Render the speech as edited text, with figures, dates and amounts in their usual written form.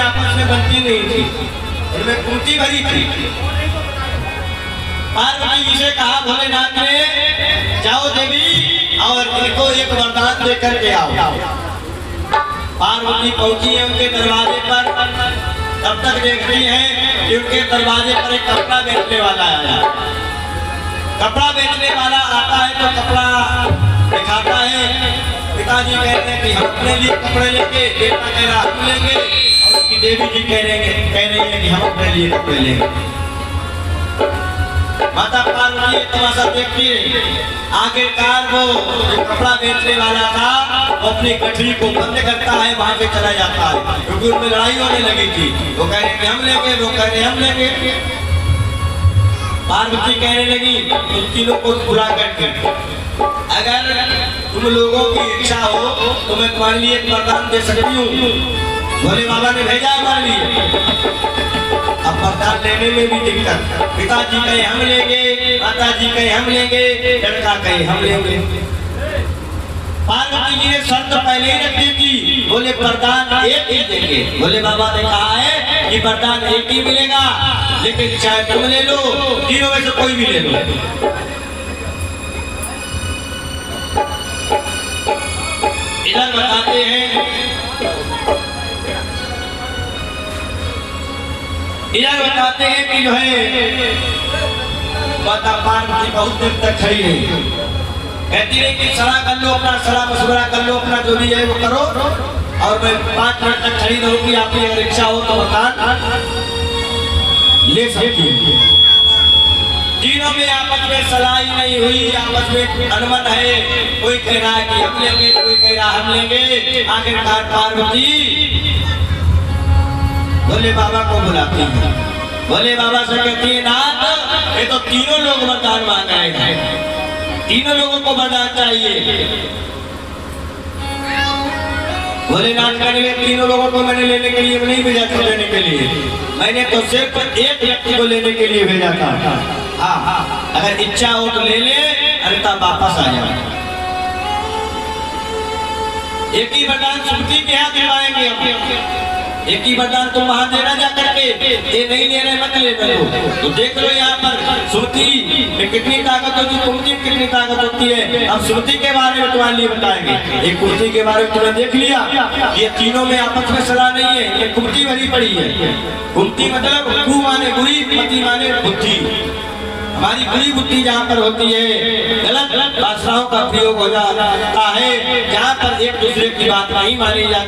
आपस में बनती नहीं थी, उनमें कुंती भरी थी। पार्वती जी से कहा भोलेनाथ ने, जाओ देवी और इनको एक वरदान दे करके आओ। पार्वती पहुंची है उनके दरवाजे पर, तब तक देखती है कि उनके दरवाजे पर एक कपड़ा बेचने वाला आया। कपड़ा बेचने वाला आता है तो कपड़ा दिखाता है। पिताजी कहते हैं कि हम अपने लिए कपड़े लेंगे, बेटा कह रहा हम लेंगे, और उसकी देवी जी कह रही है कि हम अपने लिए कपड़े लेंगे। माता पार्वती ये तमाशा देखती है। आखिरकार वो जो कपड़ा बेचने वाला था वो अपनी गठरी को बंद करता है, वहां से चला जाता है, क्योंकि उनमें लड़ाई होने लगी थी। वो कह रहे हम लेंगे, वो कह रहे हम लेंगे। पार्वती कहने लगी इन तीनों को बुला करके, अगर तुम लोगों की इच्छा हो तो मैं तुम्हारे लिए एक वरदान दे सकती हूँ। भोले बाबा ने भेजा हमारे लिए। अब वरदान लेने में भी दिक्कत, पिताजी कहे हम लेंगे, माता जी कहे हम लेंगे, लड़का कहे हम लेंगे। पार्वती जी ने शर्त पहले ही रख दी थी, बोले वरदान एक ही देंगे। भोले बाबा ने कहा है कि वरदान एक ही मिलेगा, लेकिन चाहे तुम ले लो, तीनों में से कोई भी ले लो। इधर बताते हैं, कि जो है माता पार्वती बहुत देर तक खड़ी रही, कहती रही कि सलाह कर लो, अपना सलाह मशवरा कर लो, अपना जो भी है वो करो, और मैं 5 मिनट तक खड़ी रहूंगी। आपकी अगर इच्छा हो तो वरदान ले सकती हूँ। तीनों में आपस में सलाह ही नहीं हुई, आपस में अनबन है। कोई कह रहा है कि हम लेंगे, कोई कह रहा हम लेंगे। आखिरकार पार्वती भोले बाबा को बुलाती है। भोले बाबा से कहती है नाथ, ये तो तीनों लोग वरदान मांग रहे हैं, तीनों लोगों को वरदान चाहिए। भोलेनाथ कहने लगे तीनों लोगों को मैंने लेने के लिए नहीं भेजा था, लेने के लिए मैंने तो सिर्फ एक व्यक्ति को लेने के लिए भेजा था। हाँ, अगर इच्छा हो तो ले ले, अन्यथा वापस आ जाए। एक ही वरदान सुमति के हाथ दिलवाएंगे हम, एक ही वरदान तुम वहां देना जा करके, ये नहीं ले रहे मत ले लो। तो देख लो यहाँ पर सुमति में कितनी ताकत होती है, कुंती में कितनी ताकत होती है। अब सुमति के बारे में तुम्हारे लिए बताएंगे। एक कुंती के बारे में तुमने देख लिया, ये तीनों में आपस में सलाह नहीं है, ये कुंती भरी पड़ी है। कुंती मतलब कु माने बुरी, मति माने बुद्धि। हमारी बुरी बुद्धि जहाँ पर होती है, गलत भाषाओं का प्रयोग हो जाता है, जहाँ पर एक दूसरे की बात नहीं मानी जाती।